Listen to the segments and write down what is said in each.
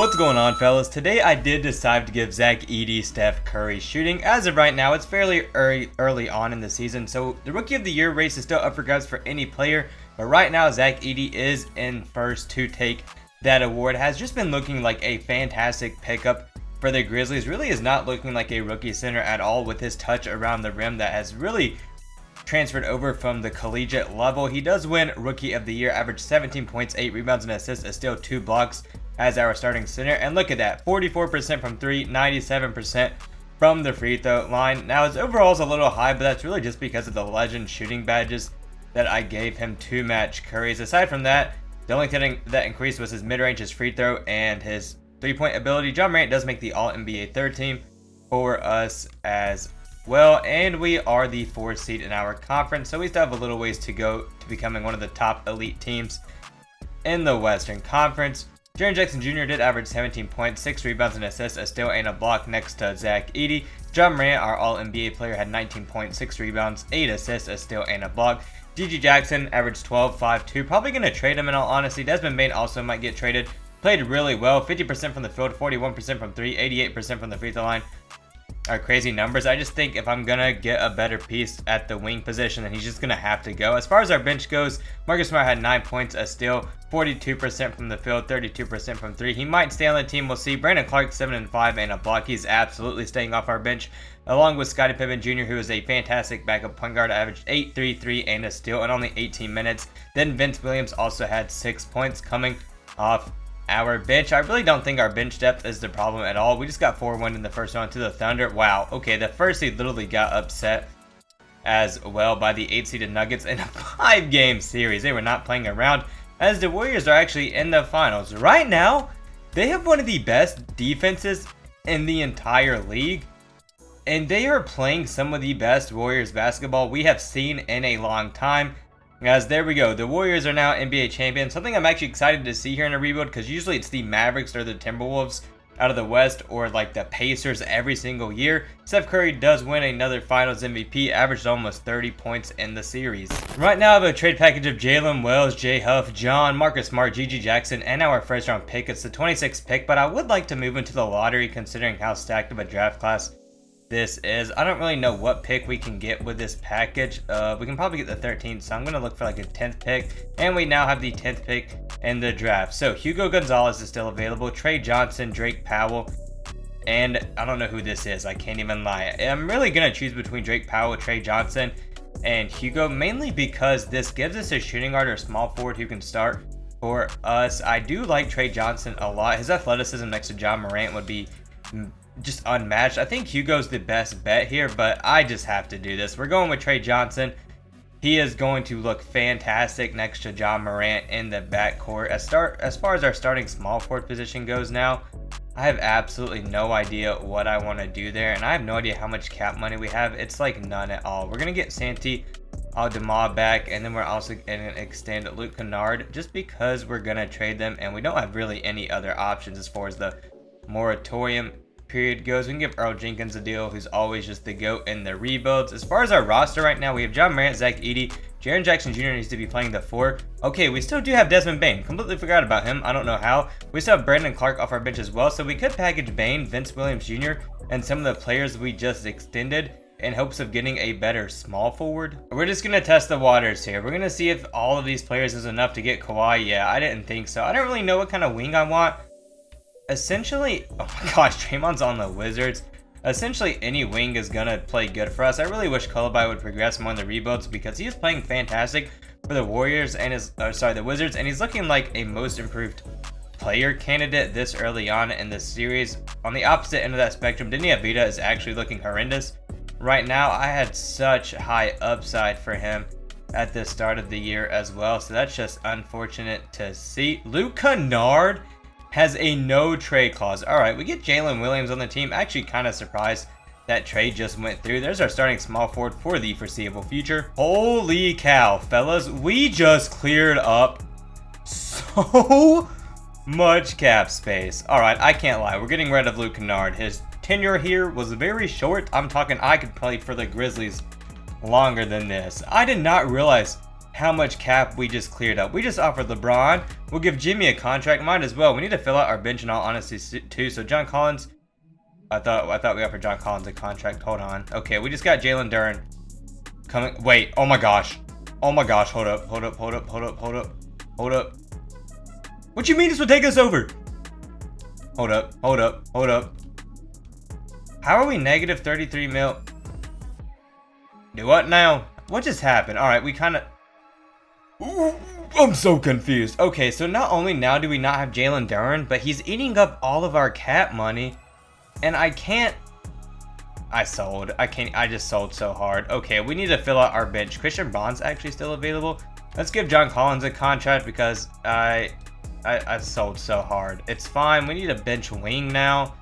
What's going on, fellas? Today I did decide to give Zach Edey Steph Curry shooting. As of right now, it's fairly early on in the season, so the Rookie of the Year race is still up for grabs for any player. But right now, Zach Edey is in first to take that award. Has just been looking like a fantastic pickup for the Grizzlies. Really is not looking like a rookie center at all, with his touch around the rim that has really transferred over from the collegiate level. He does win Rookie of the Year, averaged 17 points, 8 rebounds and assists, a steal, 2 blocks as our starting center. And look at that, 44% from 3, 97% from the free throw line. Now his overall is a little high, but that's really just because of the legend shooting badges that I gave him to match Curry's. Aside from that, the only thing that increased was his mid-range, his free throw, and his three-point ability. Ja Morant does make the All-NBA third team for us as well, and we are the 4th seed in our conference, so we still have a little ways to go to becoming one of the top elite teams in the Western Conference. Jaren Jackson Jr. did average 17 points, 6 rebounds and assists, a steal and a block next to Zach Edey. Ja Morant, our All-NBA player, had 19 points, 6 rebounds, 8 assists, a steal and a block. GG Jackson averaged 12, 5, 2. Probably going to trade him in all honesty. Desmond Bane also might get traded. Played really well, 50% from the field, 41% from 3, 88% from the free throw line. Are crazy numbers. I just think if I'm gonna get a better piece at the wing position, then he's just gonna have to go. As far as our bench goes, Marcus Smart had 9 points, a steal, 42% from the field, 32% from 3. He might stay on the team, we'll see. Brandon Clark, 7 and 5 and a block. He's absolutely staying off our bench, along with Scottie Pippen Jr., who is a fantastic backup point guard. Averaged 8, 3, 3 and a steal in only 18 minutes. Then Vince Williams also had 6 points coming off our bench. I really don't think our bench depth is the problem at all. We just got 4-1 in the first round to the Thunder. Wow. Okay, the first seed literally got upset as well by the 8-seeded Nuggets in a 5-game series. They were not playing around, as the Warriors are actually in the finals. Right now, they have one of the best defenses in the entire league, and they are playing some of the best Warriors basketball we have seen in a long time. As there we go, the Warriors are now NBA champions. Something I'm actually excited to see here in a rebuild, because usually it's the Mavericks or the Timberwolves out of the West, or like the Pacers every single year. Steph Curry does win another Finals MVP, averaged almost 30 points in the series. Right now I have a trade package of Jalen Wells, Jay Huff, John, Marcus Smart, GG Jackson, and our first round pick. It's the 26th pick, but I would like to move into the lottery considering how stacked of a draft class this is. I don't really know what pick we can get with this package. We can probably get the 13th, so I'm going to look for like a 10th pick. And we now have the 10th pick in the draft. So Hugo Gonzalez is still available, Trey Johnson, Drake Powell, and I don't know who this is. I can't even lie. I'm really going to choose between Drake Powell, Trey Johnson, and Hugo, mainly because this gives us a shooting guard or small forward who can start for us. I do like Trey Johnson a lot. His athleticism next to Ja Morant would be just unmatched. I think Hugo's the best bet here, but I just have to do this. We're going with Trey Johnson. He is going to look fantastic next to Ja Morant in the backcourt. As far as our starting small forward position goes now, I have absolutely no idea what I want to do there, and I have no idea how much cap money we have. It's like none at all. We're going to get Santi Aldama back, and then we're also going to extend Luke Kennard just because we're going to trade them, and we don't have really any other options as far as the moratorium period goes. We can give Earl Jenkins a deal, who's always just the GOAT in the rebuilds. As far as our roster right now, we have Ja Morant, Zach Edey, Jaren Jackson Jr. needs to be playing the 4. Okay, we still do have Desmond Bane. Completely forgot about him. I don't know how. We still have Brandon Clark off our bench as well, so we could package Bane, Vince Williams Jr., and some of the players we just extended in hopes of getting a better small forward. We're just going to test the waters here. We're going to see if all of these players is enough to get Kawhi. Yeah, I didn't think so. I don't really know what kind of wing I want. Essentially, oh my gosh, Draymond's on the Wizards. Essentially, any wing is going to play good for us. I really wish Columbine would progress more in the rebuilds, because he is playing fantastic for the Warriors and the Wizards, and he's looking like a most improved player candidate this early on in the series. On the opposite end of that spectrum, Denny Avdija is actually looking horrendous right now. I had such high upside for him at the start of the year as well, so that's just unfortunate to see. Luke Kennard has a no trade clause. All right, we get Jalen Williams on the team. Actually kind of surprised that trade just went through. There's our starting small forward for the foreseeable future. Holy cow, fellas, we just cleared up so much cap space. All right, I can't lie. We're getting rid of Luke Kennard. His tenure here was very short. I'm talking I could play for the Grizzlies longer than this. I did not realize how much cap we just cleared up. We just offered LeBron. We'll give Jimmy a contract. Might as well. We need to fill out our bench in all honesty too. So John Collins, I thought we offered John Collins a contract. Hold on. Okay, we just got Jalen Duren coming. Wait. Oh my gosh. Oh my gosh. Hold up. Hold up. Hold up. Hold up. Hold up. Hold up. What you mean this would take us over? Hold up. Hold up. Hold up. How are we negative 33 mil? Do what now? What just happened? All right, we kind of... I'm so confused. Okay, so not only now do we not have Jalen Duren, but he's eating up all of our cap money. And I can't... I just sold so hard. Okay, we need to fill out our bench. Christian Braun's actually still available. Let's give John Collins a contract because I sold so hard. It's fine. We need a bench wing now.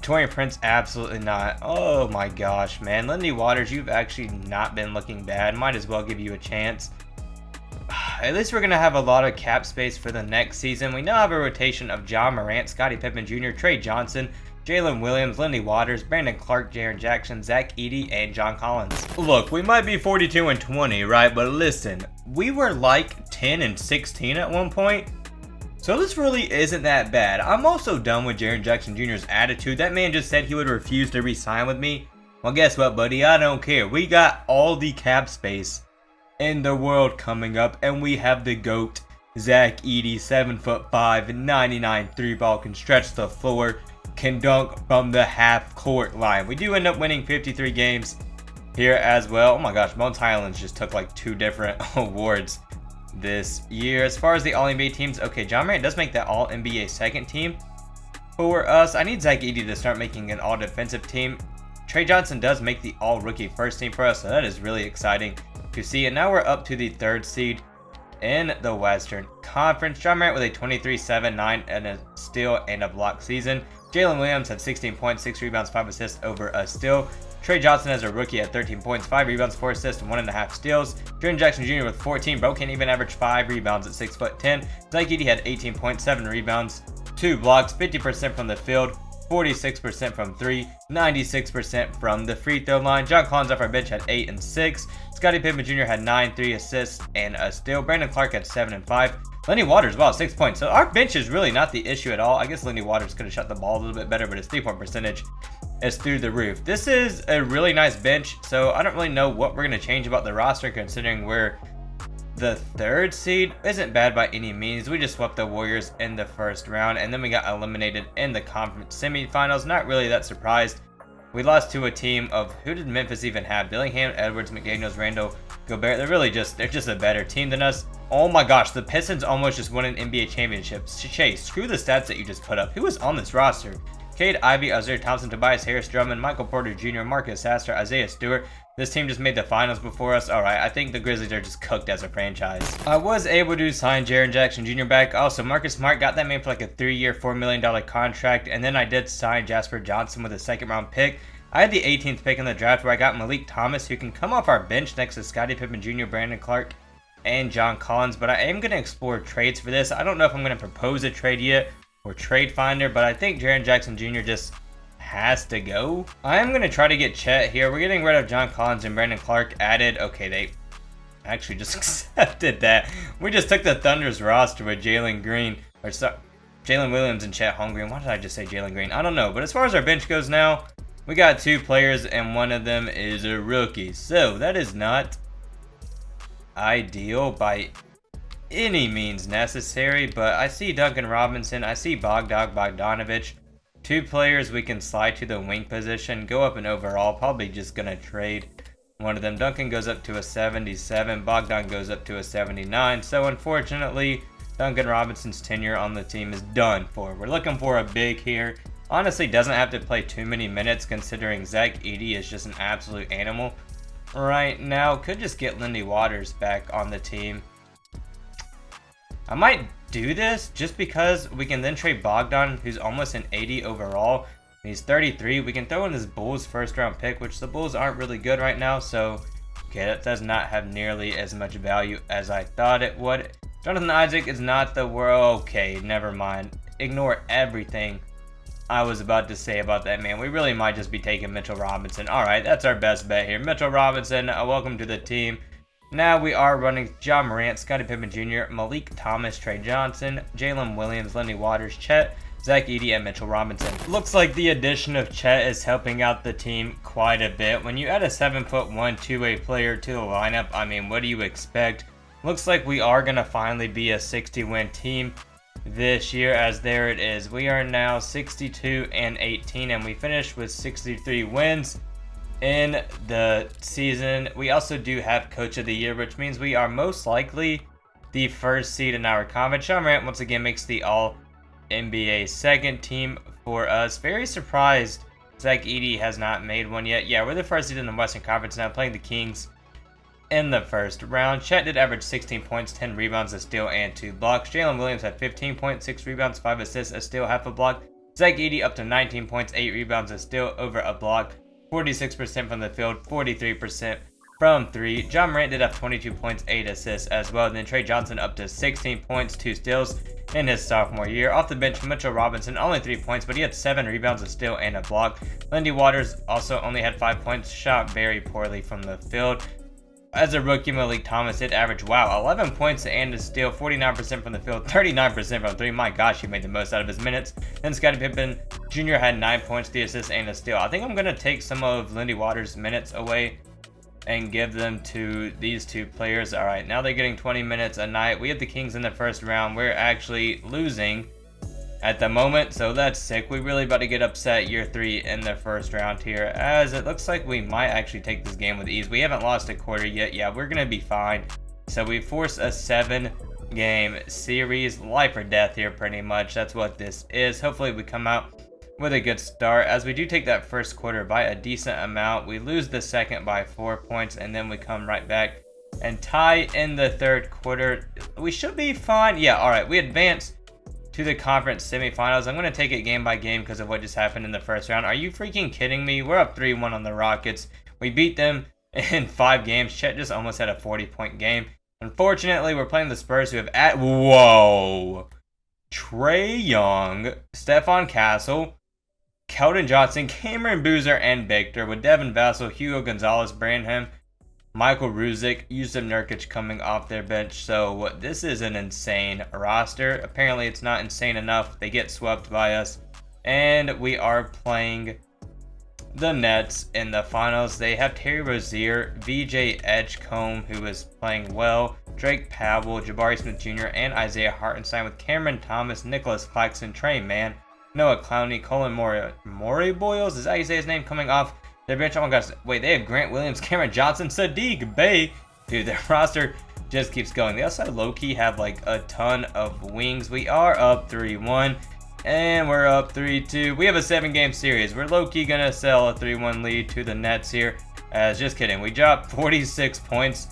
Torian Prince, absolutely not. Oh my gosh, man. Lindy Waters, you've actually not been looking bad. Might as well give you a chance. At least we're going to have a lot of cap space for the next season. We now have a rotation of John Morant, Scottie Pippen Jr., Trey Johnson, Jalen Williams, Lindy Waters, Brandon Clark, Jaren Jackson, Zach Edey, and John Collins. Look, we might be 42-20, right? But listen, we were like 10-16 at one point. So this really isn't that bad. I'm also done with Jaren Jackson Jr.'s attitude. That man just said he would refuse to re-sign with me. Well, guess what, buddy? I don't care. We got all the cap space in the world coming up, and we have the GOAT, Zach Edey, 7'5", 99 3-ball, can stretch the floor, can dunk from the half-court line. We do end up winning 53 games here as well. Oh my gosh, Bones Highlands just took like 2 different awards this year. As far as the All-NBA teams, okay, John Morant does make that All-NBA second team for us. I need Zach Edey to start making an All-Defensive team. Trey Johnson does make the All-Rookie first team for us, so that is really exciting to see. And now we're up to the 3rd seed in the Western Conference. John Morant with a 23-7-9 and a steal and a block season. Jalen Williams had 16 points, 6 rebounds, 5 assists over a steal. Trey Johnson as a rookie at 13 points, 5 rebounds, 4 assists, and 1.5 steals. Jaren Jackson Jr. with 14. Bro can't even average 5 rebounds at 6'10". Zach Edey had 18 points, 7 rebounds, 2 blocks, 50% from the field, 46% from 3, 96% from the free throw line. John Collins off our bench had 8 and 6. Scottie Pippen Jr. had 9, 3 assists, and a steal. Brandon Clark had 7 and 5. Lindy Waters, wow, 6 points. So our bench is really not the issue at all. I guess Lindy Waters could have shot the ball a little bit better, but his 3-point percentage is through the roof. This is a really nice bench, so I don't really know what we're going to change about the roster considering we're the 3rd seed. Isn't bad by any means. We just swept the Warriors in the 1st round, and then we got eliminated in the conference semifinals. Not really that surprised. We lost to a team of, who did Memphis even have? Dillingham, Edwards, McDaniels, Randall, Gobert. They're just a better team than us. Oh my gosh, the Pistons almost just won an NBA championship. Chase, screw the stats that you just put up. Who was on this roster? Cade Ivey, Isaiah Thompson, Tobias Harris, Drummond, Michael Porter Jr., Marcus Sasser, Isaiah Stewart. This team just made the finals before us. Alright, I think the Grizzlies are just cooked as a franchise. I was able to sign Jaren Jackson Jr. back. Also, Marcus Smart got that man for like a 3-year, $4 million contract. And then I did sign Jasper Johnson with a 2nd round pick. I had the 18th pick in the draft where I got Malik Thomas, who can come off our bench next to Scottie Pippen Jr., Brandon Clark, and John Collins. But I am going to explore trades for this. I don't know if I'm going to propose a trade yet or trade finder, but I think Jaren Jackson Jr. just has to go. I am going to try to get Chet here. We're getting rid of John Collins and Brandon Clark added. Okay, they actually just accepted that. We just took the Thunder's roster with Jalen Williams and Chet Holmgren. Why did I just say Jalen Green? I don't know. But as far as our bench goes now, we got 2 players and one of them is a rookie. So that is not ideal by any means necessary. But I see Duncan Robinson. I see Bogdanovich. 2 players we can slide to the wing position. Go up and overall. Probably just going to trade one of them. Duncan goes up to a 77. Bogdan goes up to a 79. So unfortunately, Duncan Robinson's tenure on the team is done for. We're looking for a big here. Honestly, doesn't have to play too many minutes considering Zach Edey is just an absolute animal right now. Could just get Lindy Waters back on the team. I might do this just because we can then trade Bogdan, who's almost an 80 overall. He's 33. We can throw in this Bulls 1st round pick, which the Bulls aren't really good right now. So, okay, that does not have nearly as much value as I thought it would. Jonathan Isaac is not the world. Okay, never mind. Ignore everything I was about to say about that man. We really might just be taking Mitchell Robinson. Alright, that's our best bet here. Mitchell Robinson, welcome to the team. Now we are running Ja Morant, Scottie Pippen Jr., Malik Thomas, Trey Johnson, Jalen Williams, Lindy Waters, Chet, Zach Edey, and Mitchell Robinson. Looks like the addition of Chet is helping out the team quite a bit. When you add a 7'1" two-way player to the lineup, I mean, what do you expect? Looks like we are going to finally be a 60-win team this year, as there it is. We are now 62-18, and we finished with 63 wins in the season. We also do have Coach of the Year, which means we are most likely the first seed in our conference. Ja Morant once again makes the All-NBA second team for us. Very surprised Zach Edey has not made one yet. Yeah, we're the first seed in the Western Conference now, playing the Kings in the first round. Chet did average 16 points, 10 rebounds, a steal, and 2 blocks. Jalen Williams had 15 points, 6 rebounds, 5 assists, a steal, half a block. Zach Edey up to 19 points, 8 rebounds, a steal, over a block. 46% from the field, 43% from 3. Ja Morant did have 22 points, 8 assists as well. Then Trey Johnson up to 16 points, 2 steals in his sophomore year. Off the bench, Mitchell Robinson, only 3 points, but he had 7 rebounds, a steal, and a block. Lindy Waters also only had 5 points, shot very poorly from the field. As a rookie, Malik Thomas did average, 11 points and a steal, 49% from the field, 39% from 3. My gosh, he made the most out of his minutes. Then Scottie Pippen Jr. had 9 points, 3 assists, and a steal. I think I'm going to take some of Lindy Waters' minutes away and give them to these two players. All right, now they're getting 20 minutes a night. We have the Kings in the first round. We're actually losing at the moment, so that's sick. We really about to get upset year 3 in the first round here, as it looks like we might actually take this game with ease. We haven't lost a quarter yet. Yeah, we're gonna be fine. So we force a 7-game series, life or death here pretty much. That's what this is. Hopefully we come out with a good start, as we do take that first quarter by a decent amount. We lose the second by 4 points, and then we come right back and tie in the third quarter. We should be fine. Yeah, all right, we advance to the conference semifinals. I'm going to take it game by game because of what just happened in the first round. Are you freaking kidding me? We're up 3-1 on the Rockets. We beat them in 5 games. Chet just almost had a 40-point game. Unfortunately, we're playing the Spurs, who have whoa! Trae Young, Stephon Castle, Keldon Johnson, Cameron Boozer, and Victor, with Devin Vassell, Hugo Gonzalez, Branham, Michael Ruzic, Yusuf Nurkic coming off their bench. So this is an insane roster. Apparently it's not insane enough. They get swept by us. And we are playing the Nets in the finals. They have Terry Rozier, VJ Edgecombe, who is playing well, Drake Powell, Jabari Smith Jr., and Isaiah Hartenstein, with Cameron Thomas, Nicholas Claxton, Trey Mann, Noah Clowney, Colin Maury Boyles, is that how you say his name, coming off their bench. Oh my gosh, wait, they have Grant Williams, Cameron Johnson, Sadiq Bey. Dude, their roster just keeps going. They also low-key have like a ton of wings. We are up 3-1, and we're up 3-2. We have a 7-game series. We're low-key gonna sell a 3-1 lead to the Nets here. Just kidding. We dropped 46 points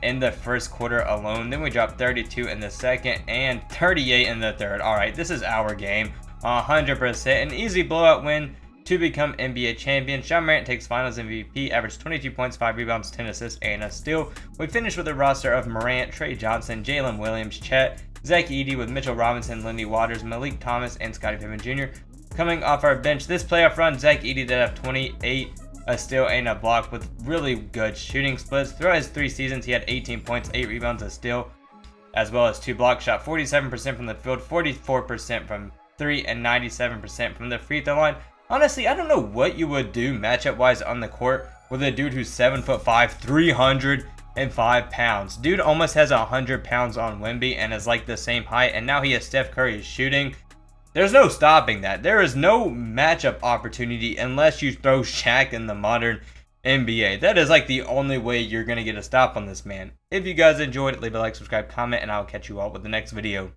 in the first quarter alone. Then we dropped 32 in the second and 38 in the third. All right, this is our game. 100%. An easy blowout win to become NBA champion. Ja Morant takes finals MVP, averaged 22 points, 5 rebounds, 10 assists, and a steal. We finished with a roster of Morant, Trey Johnson, Jalen Williams, Chet, Zach Edey, with Mitchell Robinson, Lindy Waters, Malik Thomas, and Scottie Pippen Jr. Coming off our bench this playoff run, Zach Edey did have 28, a steal, and a block, with really good shooting splits. Throughout his 3 seasons, he had 18 points, 8 rebounds, a steal, as well as 2 blocks. Shot 47% from the field, 44% from 3, and 97% from the free throw line. Honestly, I don't know what you would do matchup-wise on the court with a dude who's 7'5", 305 pounds. Dude almost has 100 pounds on Wemby and is like the same height, and now he has Steph Curry shooting. There's no stopping that. There is no matchup opportunity unless you throw Shaq in the modern NBA. That is like the only way you're going to get a stop on this man. If you guys enjoyed it, leave a like, subscribe, comment, and I'll catch you all with the next video.